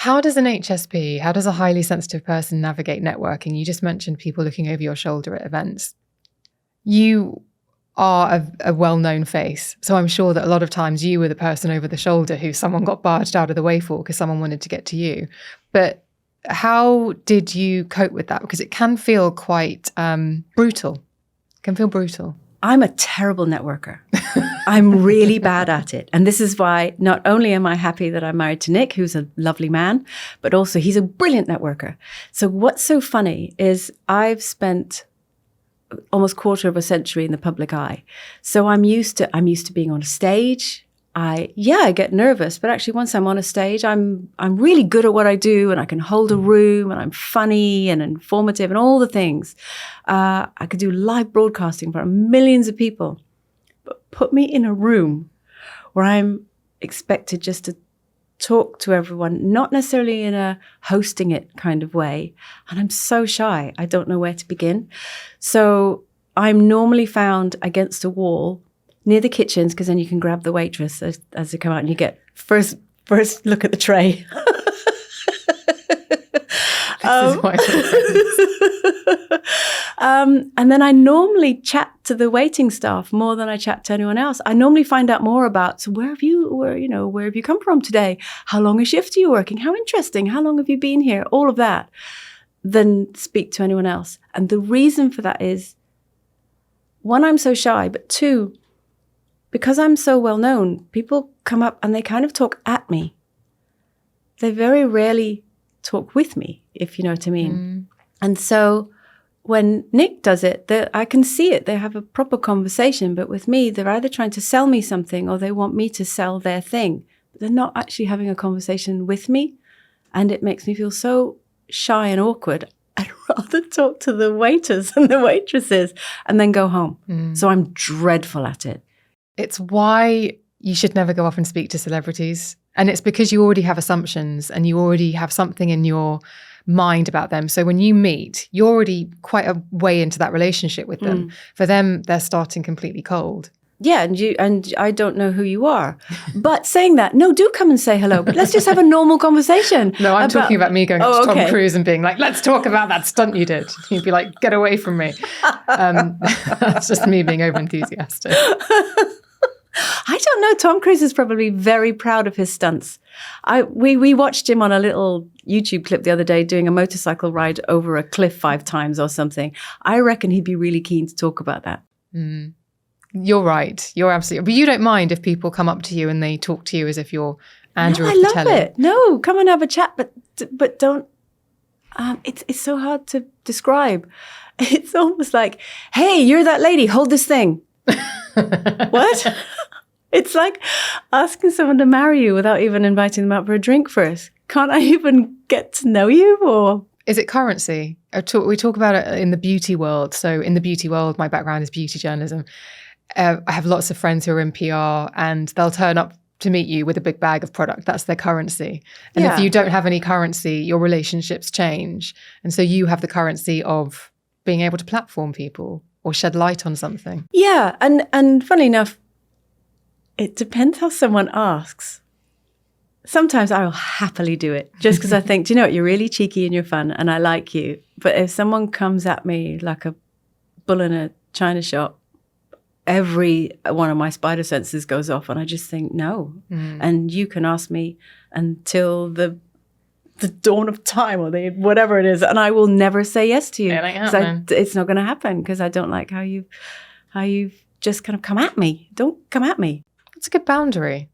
How does an HSP, how does a highly sensitive person navigate networking? You just mentioned people looking over your shoulder at events. You are a well-known face. So I'm sure that a lot of times you were the person over the shoulder who someone got barged out of the way for because someone wanted to get to you. But how did you cope with that? Because it can feel quite brutal. It can feel brutal. I'm a terrible networker. I'm really bad at it. And this is why not only am I happy that I'm married to Nick, who's a lovely man, but also he's a brilliant networker. So what's so funny is I've spent almost a quarter of a century in the public eye. So I'm used to being on a stage. I get nervous, but actually once I'm on a stage, I'm really good at what I do, and I can hold a room, and I'm funny and informative and all the things. I could do live broadcasting for millions of people, but put me in a room where I'm expected just to talk to everyone, not necessarily in a hosting it kind of way. And I'm so shy. I don't know where to begin. So I'm normally found against a wall near the kitchens, because then you can grab the waitress as they come out and you get first look at the tray. And then I normally chat to the waiting staff more than I chat to anyone else. I normally find out more about, so where have you come from today? How long a shift are you working? How interesting. How long have you been here? All of that, than speak to anyone else. And the reason for that is, one, I'm so shy, but two, because I'm so well known, people come up and they kind of talk at me. They very rarely talk with me, if you know what I mean. Mm. And so when Nick does it, I can see it. They have a proper conversation. But with me, they're either trying to sell me something or they want me to sell their thing. But they're not actually having a conversation with me. And it makes me feel so shy and awkward. I'd rather talk to the waiters and the waitresses and then go home. Mm. So I'm dreadful at it. It's why you should never go off and speak to celebrities. And it's because you already have assumptions and you already have something in your mind about them. So when you meet, you're already quite a way into that relationship with them. Mm. For them, they're starting completely cold. Yeah, and I don't know who you are. But saying that, no, do come and say hello. But let's just have a normal conversation. No, I'm talking about me going up to Tom Cruise and being like, let's talk about that stunt you did. He'd be like, get away from me. That's just me being over-enthusiastic. I don't know. Tom Cruise is probably very proud of his stunts. We watched him on a little YouTube clip the other day doing a motorcycle ride over a cliff 5 times or something. I reckon he'd be really keen to talk about that. Mm. You're right. You're absolutely. But you don't mind if people come up to you and they talk to you as if you're Andrew. No, I love it. No, come and have a chat, but don't. It's so hard to describe. It's almost like, hey, you're that lady. Hold this thing. What? It's like asking someone to marry you without even inviting them out for a drink first. Can't I even get to know you? Or is it currency? We talk about it in the beauty world. So in the beauty world, my background is beauty journalism. I have lots of friends who are in PR and they'll turn up to meet you with a big bag of product. That's their currency. And if you don't have any currency, your relationships change. And so you have the currency of being able to platform people or shed light on something. Yeah. And funnily enough, it depends how someone asks. Sometimes I will happily do it just because I think, do you know what, you're really cheeky and you're fun and I like you. But if someone comes at me like a bull in a china shop, every one of my spider senses goes off and I just think, no. Mm. And you can ask me until the dawn of time or whatever it is, and I will never say yes to you. It's not going to happen because I don't like how you've just kind of come at me. Don't come at me. That's a good boundary.